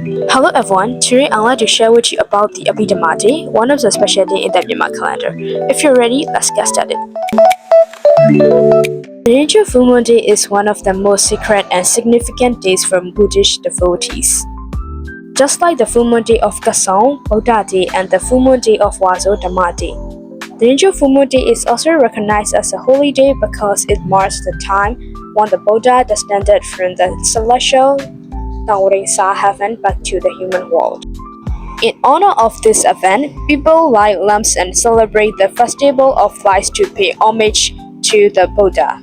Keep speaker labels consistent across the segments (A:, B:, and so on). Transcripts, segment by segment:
A: Hello everyone, today I'd like to share with you about the Abhidhamma Day, one of the special days in the Myanmar calendar. If you're ready, let's get started. The Rincho Full Moon Day is one of the most sacred and significant days for Buddhist devotees. Just like the Full Moon Day of Kasong, Buddha Day, and the Full Moon Day of Wazo Dhamma Day, the Rincho Full Moon Day is also recognized as a holy day because it marks the time when the Buddha descended from the celestial Taurisa heaven back to the human world. In honor of this event, people light lamps and celebrate the festival of lights to pay homage to the Buddha.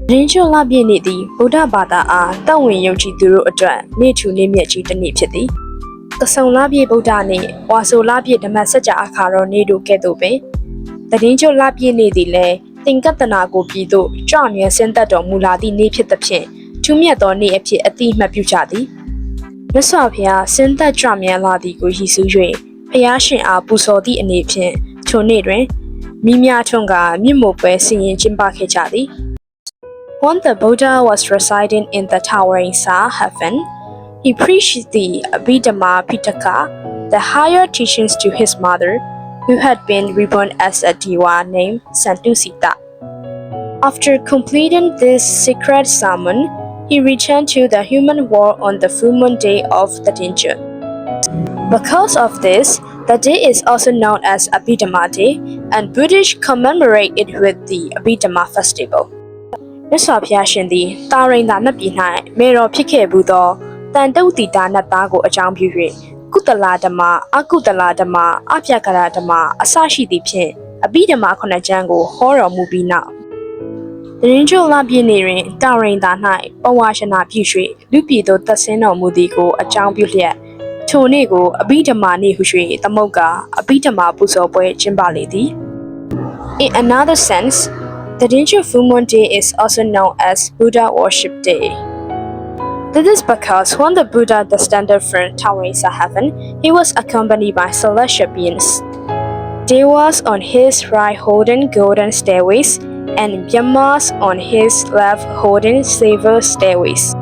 A: Rincho Labye Ni Di Buddha Bada A Tawin Yoji Duru Adra Ni Tu Ni Myeji Dani Phiti. Kasong Labye Buddha Ni Waso Labye Dhamma Sajja Akaro Ni Du Ketu Be. The Rincho Labye Ni Di Le Tinkatana Ko Pi Do Chwa Mya Sin Tat Taw Mula Di Ni Phit Ta Phit Thu Myat Taw Ni A Phit Athi Mat Pyu Cha Di. မြတ်စွာဘုရားစင်သက်ကြွမြန်လာသည်ကိုရည်စူး၍ဘုရားရှင်အားပူဇော်သည့်အနေဖြင့်ထိုနေ့တွင်မိများထွန်းကမြင့်မို့ပွဲဆင်ရင်ကျင်းပခဲ့ကြသည် When the Buddha was residing in the towering Sa heaven, he preached the Abhidhamma Pitaka, the higher teachings to his mother, who had been reborn as a Diva named Santusita. After completing this sacred sermon, he returned to the human world on the full moon day of the Rincho. Because of this, the day is also known as Abhidhamma Day, and Buddhists commemorate it with the Abhidhamma festival. မြတ်စွာဘုရားရှင်သည်တာရိန်သာနတ်ပြည်၌မေတော်ဖြစ်ခဲ့ဘူးသောတန်တုတ်တိတာနတ်သားကိုအကြောင်းပြု၍ကုသလာဓမ္မအကုသလာဓမ္မအပြကရဓမ္မအစရှိသည့်ဖြင့်အဘိဓမ္မာခုနှစ်ကျမ်းကိုဟောတော်မူပြီးနောက် The Rincho Labye Niတွင်တာရိန်သာ၌ပဝါရှနာပြု၍လူပြည်သို့သက်ဆင်းတော်မူသည်ကိုအကြောင်းပြုလျက်ထိုနေ့ကိုအဘိဓမ္မာနေ့ဟု၍သမုတ်ကအဘိဓမ္မာပူဇော်ပွဲကျင်းပလေသည် In another sense, the Rincho Full Moon Day is also known as Buddha Worship Day. This is because when the Buddha descended from Taurisa heaven, he was accompanied by celestial beings. Devas on his right holding golden stairways, and Brahmas on his left holding silver stairways,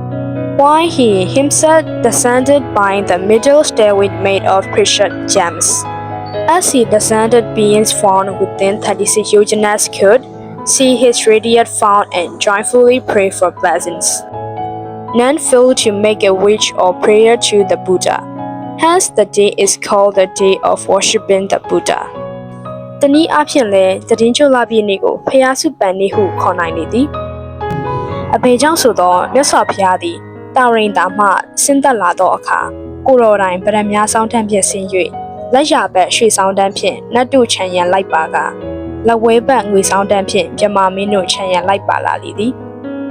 A: while he himself descended by the middle stairway made of precious gems. As he descended, beings found within 36 yojanas could see his radiant form and joyfully pray for blessings. None failed to make a wish or prayer to the Buddha. Hence, the day is called the day of worshipping the Buddha. တနည်းအားဖြင့်လည်းသတင်ချုပ်လပြည့်နေ့ကိုဖျားစုပန်နေ့ဟုခေါ်နိုင်လေသည်အဘေကြောင့်ဆိုသောမြတ်စွာဘုရားသည်တာရိန်သာမှဆင်းသက်လာသောအခါကိုတော်တိုင်ဗရမများဆောင်တန်းဖြင့်ဆင်း၍လက်ရဘက်ရွှေဆောင်တန်းဖြင့်နတ်တို့ခြံရံလိုက်ပါကလက်ဝဲဘက်ငွေဆောင်တန်းဖြင့်မြမမင်းတို့ခြံရံလိုက်ပါလာလေသည်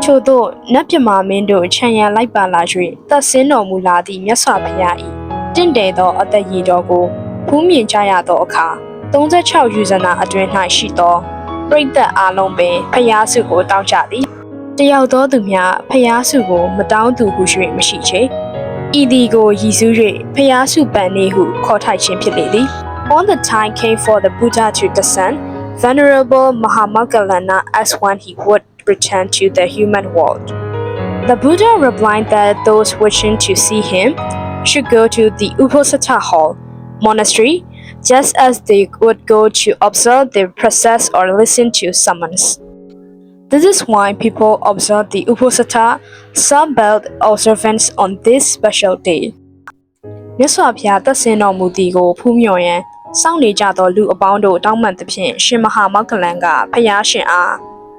A: ထို့သောနတ်မြမမင်းတို့ခြံရံလိုက်ပါလာ၍သက်ဆင်းတော်မူလာသည့်မြတ်စွာဘုရား၏တင့်တယ်သောအသက်ရည်တော်ကိုဖူးမြင်ကြရသောအခါ 36 ယူဇနာအတွင်း၌ရှိသောပရိသတ်အားလုံးပင်ဖျားစုကိုတောင်းကြသည်တယောက်သောသူများဖျားစုကိုမတောင်းသူဟု၍မရှိချေဤသည်ကိုရည်စူး၍ဖျားစုပန်နေဟုခေါ်ထိုက်ခြင်းဖြစ်လေသည် On the time came for the Buddha to descend, Venerable Mahamoggallana asked when he would return to the human world. The Buddha replied that those wishing to see him should go to the Uposatha Hall, monastery, just as they would go to observe the process or listen to summons. This is why people observe the Uposatha Sabbath observance on this special day. မြတ်စွာဘုရားသက်ဆင်းတော်မူသည်ကိုဖူးမြော်ရန်စောင့်နေကြသောလူအပေါင်းတို့တောင်းပန်သဖြင့်ရှင်မဟာမောက္ကလန်ကဖျားရှင်အား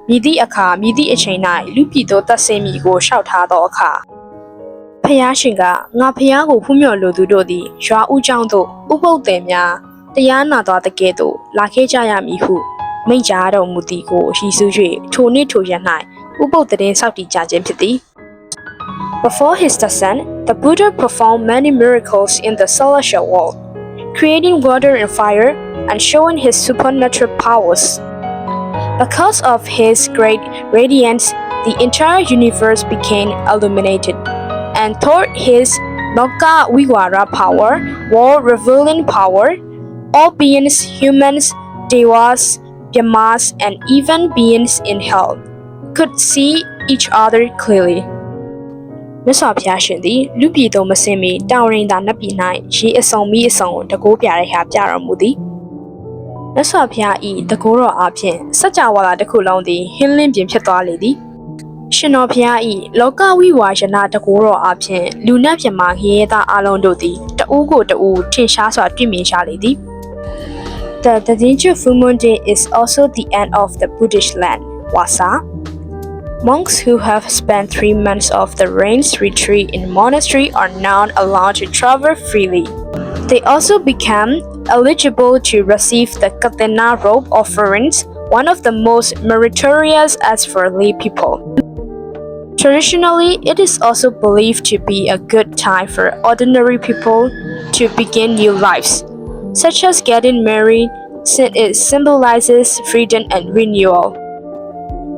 A: မြည်သည့်အခါမြည်သည့်အချိန်၌လူပြည်သို့သက်ဆင်းမည်ကိုလျှောက်ထားသောအခါဖျားရှင်ကငါဖျားကိုဖူးမြော်လိုသူတို့သည်ရွာဦးကျောင်းသို့ဥပုပ်တယ်များ တရားနာသွားတဲ့ကဲ့သို့လာခဲ့ကြရမည်ဟုမိန့်ကြားတော်မူသည်ကိုရည်စူး၍ထိုနေ့ထိုရက်၌ဥပုပ်သတင်းဆောက်တည်ကြခြင်းဖြစ်သည် Before his descent, the Buddha performed many miracles in the celestial world, creating water and fire and showing his supernatural powers. Because of his great radiance, the entire universe became illuminated, and through his Loka Vivara power, world revealing power, all beings, humans, devas, Brahmas, and even beings in hell could see each other clearly. မြတ်စွာဘုရားရှင်သည်လူပြည်သို့မဆင်းမီတောင်ရင်သာနတ်ပြည်၌ရေအစုံမီအစုံတကိုးပြတဲ့ဟာပြတော်မူသည်မြတ်စွာဘုရား၏တကိုးတော်အားဖြင့်စัจ java လာတစ်ခုလုံးသည်ဟင်းလင်းပြင်ဖြစ်သွားလေသည်ရှင်တော်ဘုရား၏လောကဝိဝါယနာတကိုးတော်အားဖြင့်လူနတ်ပြမခရဲသားအလုံးတို့သည်တဦးကိုတဦးထင်ရှားစွာတွေ့မြင်ရှာလေသည်The Dainju Full Moon Day is also the end of the Buddhist land, Wasa. Monks who have spent 3 months of the rains retreat in monastery are now allowed to travel freely. They also become eligible to receive the Kathina robe offerings, one of the most meritorious as for lay people. Traditionally, it is also believed to be a good time for ordinary people to begin new lives.Such as getting married, since it symbolizes freedom and renewal.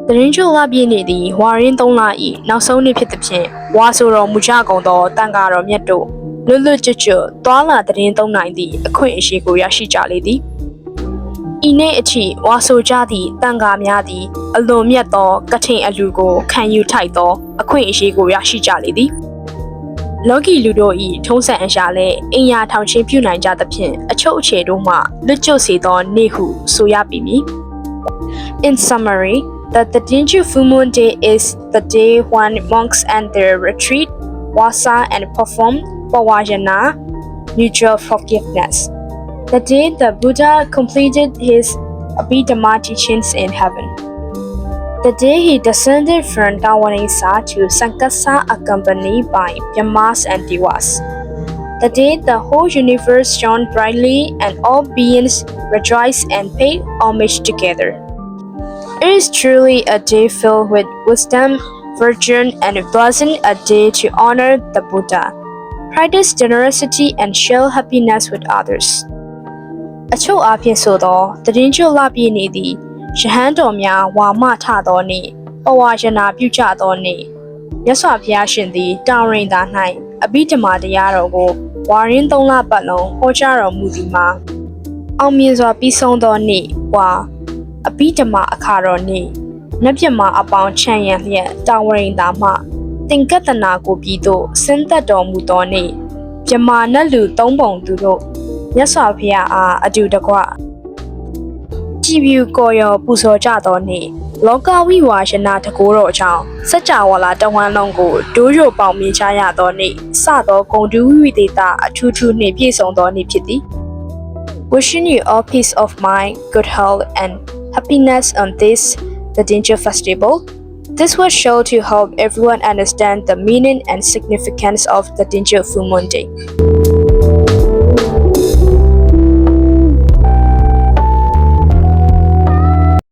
A: တရင်ချိုလာပြည့်နေသည်ဝါရင်း3လ၏နောက်ဆုံးနေ့ဖြစ်သဖြင့်ဝါဆိုတော်မူကြကုန်သောတန်ဃာတော်မြတ်တို့လွတ်လွတ်ကျွတ်ကျွတ်သွားလာတရင်3နိုင်သည့်အခွင့်အရေးကိုရရှိကြလေသည်ဤနေ့အထိဝါဆိုကြသည့်တန်ဃာများသည်အလွန်မြတ်သောကထိန်အလူကိုခံယူထိုက်သောအခွင့်အရေးကိုရရှိကြလေသည်လောကီလူတို့၏ထုံးစံအရာလည်းအင်ယာထောင်ချင်းပြုနိုင်ကြသဖြင့်အချုပ်အခြေတို့မှလွတ်ကျွတ်စေသောနေ့ဟုဆိုရပေမည် In summary, the Dainju Full Moon Day is the day when monks end their retreat, wasa, and perform pawayana, mutual forgiveness. The day the Buddha completed his Abhidhamma teachings in heaven.The day he descended from Dawanisa to Sankasa accompanied by Brahmas and Devas. The day the whole universe shone brightly and all beings rejoiced and paid homage together. It is truly a day filled with wisdom, virtue, and blessing, a day to honor the Buddha, practice generosity, and share happiness with others. အချို့အားဖြင့်ဆိုသောတရင်ချိုလပြည့်နေသည်ယဟန်တော်များဝါမထသောနေ့ပဝါယနာပြုကြသောနေ့မြတ်စွာဘုရားရှင်သည်တောင်ရင်သာ၌အဘိဓမ္မာတရားတော်ကိုဝါရင်း3လပတ်လုံးဟောကြားတော်မူသည်မှာအောင်မြင်စွာပြီးဆုံးသောနေ့ဝါအဘိဓမ္မာအခါတော်နေ့နတ်ပြမအပေါင်းချမ်းရံလျက်တောင်ရင်သာမှသင်္ကတနာကိုပြီးသို့ဆင်းသက်တော်မူသောနေ့ပြမနတ်လူ3ပုံသူတို့မြတ်စွာဘုရားအားအတူတကွကြည်ပြူကိုရောပူဇော်ကြသောနေ့လောကဝိဝါယနာတကိုးတော်ကြောင့်စัจ java လာတဝမ်းလုံးကိုဒိုးရိုပေါင်မြင်ချရသောနေ့စသောဂုဏ်တူဝိသေသအထူးထူးနှင့်ပြည့်စုံသောနေ့ဖြစ်သည် Wishing you all peace of mind, good health, and happiness on this the Dainju festival. This was shown to help everyone understand the meaning and significance of the Dainju Full Moon Day.